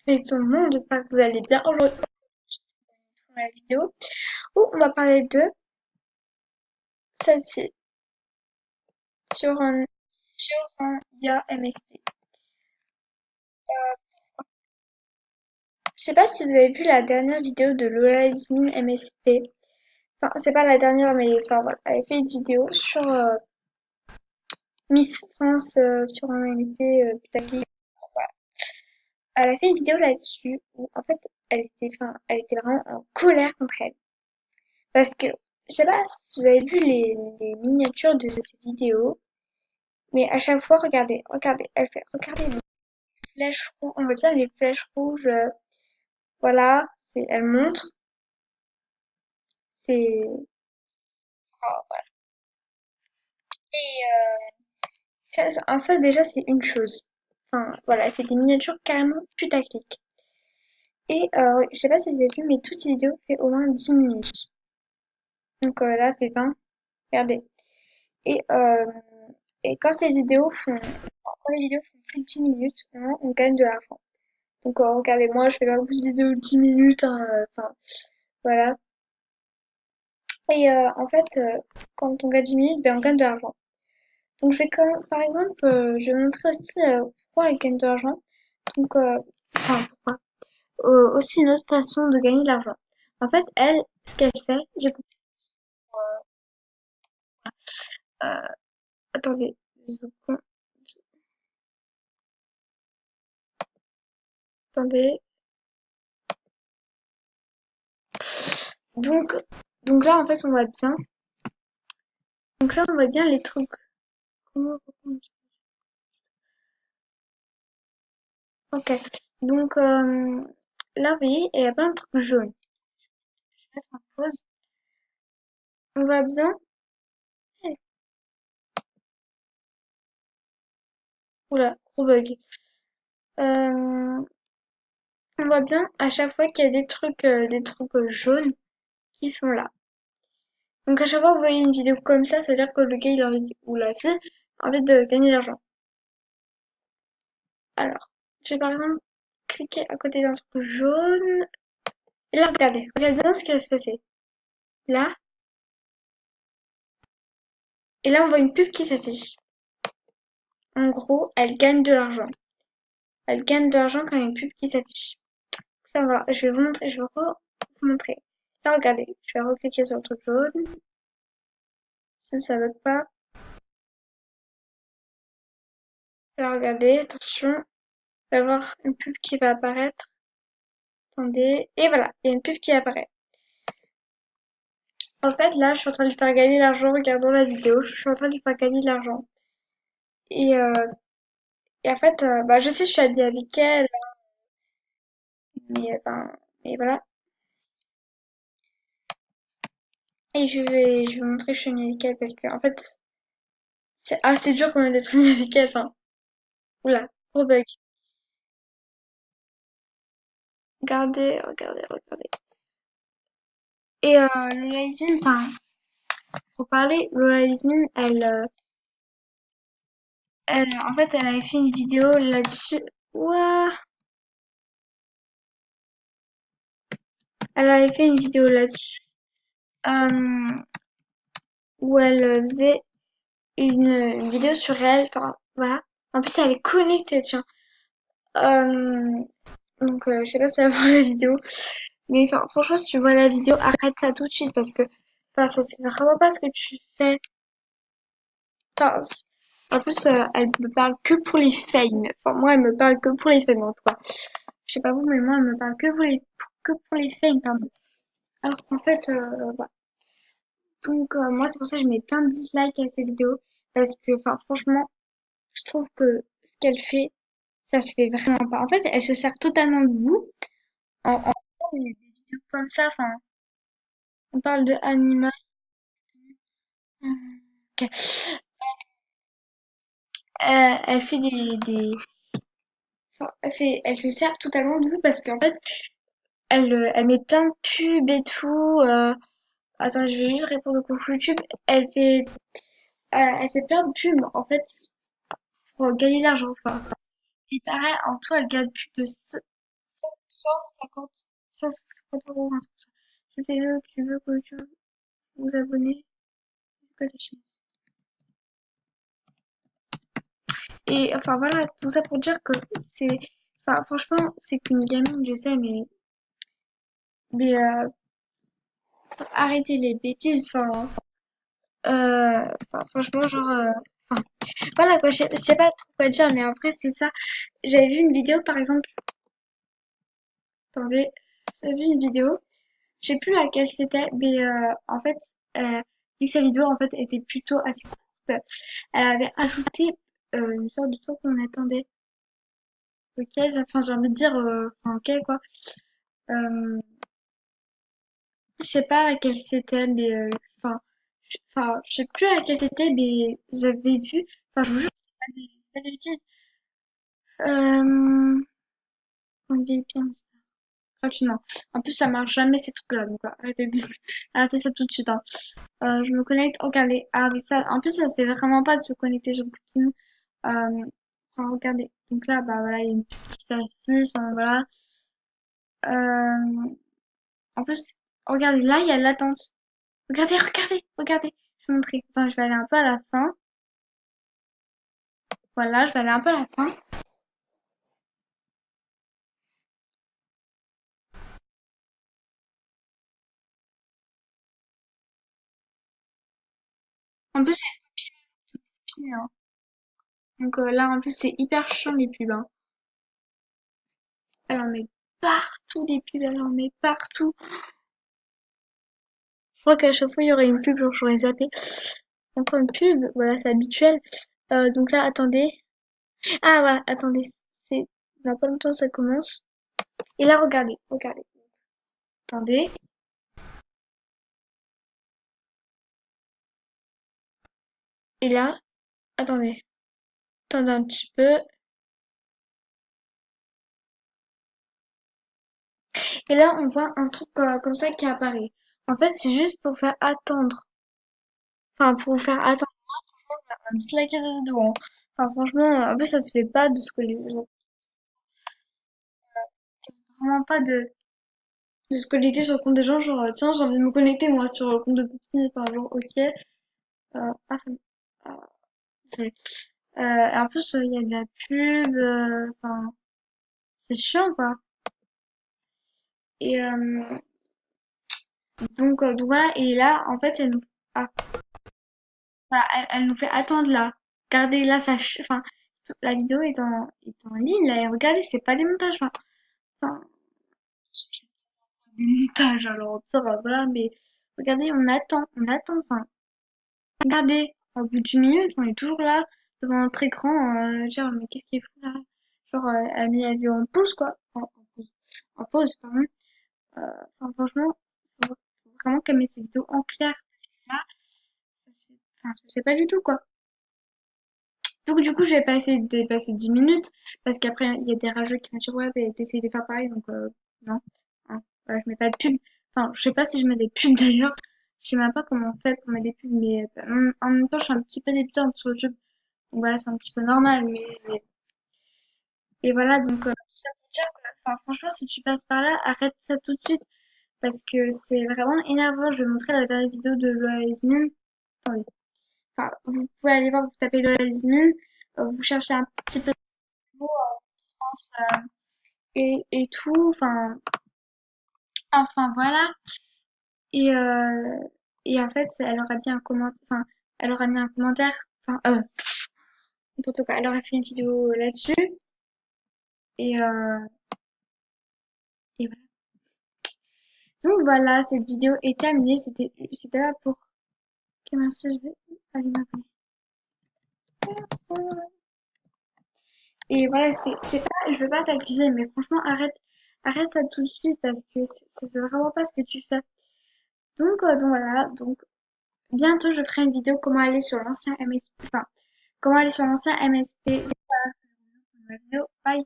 Et tout le monde, j'espère que vous allez bien. Aujourd'hui, on va la vidéo où on va parler de celle-ci sur un IA MSP. Je sais pas si vous avez vu la dernière vidéo de Lola Yasmine MSP. Enfin, c'est pas la dernière, mais enfin voilà, elle a fait une vidéo sur Miss France sur un MSP putaclic. Voilà. Elle a fait une vidéo là-dessus où en fait elle était vraiment en colère contre elle. Parce que je sais pas si vous avez vu les miniatures de ces vidéos. Mais à chaque fois, regardez, elle fait, regardez les flèches rouges, on voit bien les flèches rouges, voilà, elle montre, c'est, oh, voilà. Et ça, déjà, c'est une chose. Enfin, voilà, elle fait des miniatures carrément putaclic. Et je sais pas si vous avez vu, mais toutes ces vidéos fait au moins 10 minutes. Donc là, fait 20, regardez. Et, euh, et quand les vidéos font plus de 10 minutes, on gagne de l'argent. Donc regardez, moi, je fais pas beaucoup de vidéos de 10 minutes, hein, enfin, voilà. Et en fait, quand on gagne 10 minutes, ben, on gagne de l'argent. Donc je vais comme, par exemple, je vais montrer aussi pourquoi elle gagne de l'argent. Donc, enfin, pourquoi. Aussi une autre façon de gagner de l'argent. En fait, elle, ce qu'elle fait, j'ai compris. Euh, attendez, deux secondes, attendez. Donc, donc là, en fait, on voit bien. Donc là, on voit bien les trucs. Comment on dit. Ok. Donc là, vous voyez, il y a plein de trucs jaunes. Je vais mettre en pause. On voit bien. Oula, gros bug. Euh, on voit bien à chaque fois qu'il y a des trucs jaunes qui sont là. Donc à chaque fois que vous voyez une vidéo comme ça veut dire que le gars il a envie ou la fille a envie de gagner de l'argent. Alors, je vais par exemple cliquer à côté d'un truc jaune. Et là, regardez bien ce qui va se passer. Là, et là on voit une pub qui s'affiche. En gros, elle gagne de l'argent. Elle gagne de l'argent quand il y a une pub qui s'affiche. Ça va, je vais vous montrer, je vais vous montrer. Là, regardez, je vais recliquer sur le truc jaune. Si ça veut pas, là, regardez, attention, il va y avoir une pub qui va apparaître. Attendez, et voilà, il y a une pub qui apparaît. En fait, là, je suis en train de lui faire gagner de l'argent. Regardons la vidéo, je suis en train de lui faire gagner de l'argent. Et, euh, et en fait, bah, je sais, je suis habillée avec elle, mais, enfin, et voilà. Et je vais vous montrer que je suis amie avec elle parce que, en fait, c'est assez dur quand même d'être amie avec elle. Enfin, oula, gros bug. Regardez. Et Lola Yasmine, enfin, pour parler, Lola Yasmine, en fait, elle avait fait une vidéo là-dessus. Ouah, elle avait fait une vidéo là-dessus euh, où elle faisait une vidéo sur elle. Enfin, voilà. En plus, elle est connectée, tiens. Euh, donc, je sais pas si elle va voir la vidéo. Mais enfin, franchement, si tu vois la vidéo, arrête ça tout de suite parce que enfin, ça c'est vraiment pas ce que tu fais. Enfin, en plus, elle me parle que pour les fails. Enfin, moi, elle me parle que pour les fails, en tout cas. Je sais pas vous, mais moi, elle me parle que pour les fails, pardon. Alors qu'en fait, voilà. Donc, moi, c'est pour ça que je mets plein de dislikes à ces vidéos. Parce que, enfin, franchement, je trouve que ce qu'elle fait, ça se fait vraiment pas. En fait, elle se sert totalement de vous. En faisant des vidéos comme ça, enfin, on parle de Anima. Ok. Elle fait enfin, elle se sert totalement de vous parce qu'en fait, elle met plein de pubs et tout. Attends, je vais juste répondre au coucou YouTube. Elle fait plein de pubs en fait pour gagner de l'argent. Enfin, il paraît en tout, elle gagne plus de 100 150, 550 €, un truc comme ça. Je fais le, tu veux que tu vous abonner. Et enfin voilà, tout ça pour dire que c'est, enfin franchement, c'est qu'une gamine, je sais, mais faut arrêter les bêtises, enfin, franchement, enfin, voilà quoi, je sais pas trop quoi dire, mais en vrai, c'est ça. J'avais vu une vidéo, par exemple, attendez, j'avais vu une vidéo, je sais plus laquelle c'était, mais en fait, vu que sa vidéo, en fait, était plutôt assez courte, elle avait ajouté une sorte de truc qu'on attendait. Ok, enfin, j'ai envie de dire, enfin, ok, quoi. Euh, je sais pas laquelle c'était, mais enfin, je sais plus laquelle c'était, mais j'avais vu, enfin, je vous jure, c'est pas des bêtises. Euh, Enlever bien ça. Gratuitement. En plus, ça marche jamais ces trucs-là, donc arrêtez ça tout de suite, hein. Je me connecte, regardez. Ah, mais ça, en plus, ça se fait vraiment pas de se connecter sur Booking. Enfin, regardez. Donc là, bah voilà, il y a une petite affiche, hein, voilà. Euh, En plus, regardez, là, il y a l'attente. Regardez. Je vais vous montrer. Attends, je vais aller un peu à la fin. Voilà, je vais aller un peu à la fin. En plus, c'est une hein. Donc là, en plus, c'est hyper chiant les pubs, hein. Elle en met partout des pubs, elle en met partout. Je crois qu'à chaque fois, il y aurait une pub, genre j'aurais zappé. Encore une pub, voilà, c'est habituel. Donc là, attendez. Ah, voilà, attendez. C'est dans pas longtemps, ça commence. Et là, regardez. Attendez. Et là, attendez. Attendez un petit peu. Et là, on voit un truc comme ça qui apparaît. En fait, c'est juste pour faire attendre. Enfin, pour vous faire attendre un dislike à cette vidéo, hein. Enfin, franchement, en plus, ça se fait pas de ce que les autres. Vraiment pas de se connecter sur le compte des gens. Genre, tiens, j'ai envie de me connecter, moi, sur le compte de Poutine. Enfin, genre, ok. Ah, ça me... ah, désolé. Et en plus, il y a de la pub. Enfin, c'est chiant, quoi. Et donc voilà. Et là, en fait, ah, voilà, elle nous fait attendre là. Regardez, là, enfin, la vidéo est en ligne, là, et regardez, c'est pas des montages, enfin, des montages, alors, ça va, voilà, mais regardez, on attend, enfin, regardez, au bout d'une minute, on est toujours là, devant notre écran, genre, mais qu'est-ce qu'il fout là? Genre, elle a mis la vidéo en pause, quoi, en pause, pardon. Enfin, franchement, faut vraiment qu'elle mette ses vidéos en clair, parce que là, enfin, ça se fait pas du tout, quoi. Donc du coup, je vais pas essayer de dépasser 10 minutes parce qu'après, il y a des rageux qui vont dire ouais, mais t'essayes de faire pareil, donc non. Hein. Voilà, je mets pas de pub. Enfin, je sais pas si je mets des pubs d'ailleurs. Je sais même pas comment on fait pour mettre des pubs, mais en même temps, je suis un petit peu débutante sur YouTube. Donc voilà, c'est un petit peu normal, et voilà, donc tout ça pour dire que, enfin, franchement, si tu passes par là, arrête ça tout de suite parce que c'est vraiment énervant. Je vais montrer la dernière vidéo de Lola Yasmine. Attendez. Enfin, vous pouvez aller voir, vous tapez Lola Yasmine, vous cherchez un petit peu France et tout. Enfin voilà. Et, euh, et en fait, elle aura dit un commentaire. Enfin, elle aura mis un commentaire. Enfin, n'importe quoi. Elle aura fait une vidéo là-dessus. Et, euh, et voilà. Donc voilà, cette vidéo est terminée. C'était là pour. Ok, merci, je vais aller m'abonner. Et voilà, c'est pas, je veux pas t'accuser, mais franchement, arrête ça tout de suite parce que c'est vraiment pas ce que tu fais. Donc voilà, donc bientôt, je ferai une vidéo comment aller sur l'ancien MSP. Enfin, comment aller sur l'ancien MSP. Voilà, c'est la vidéo. Bye.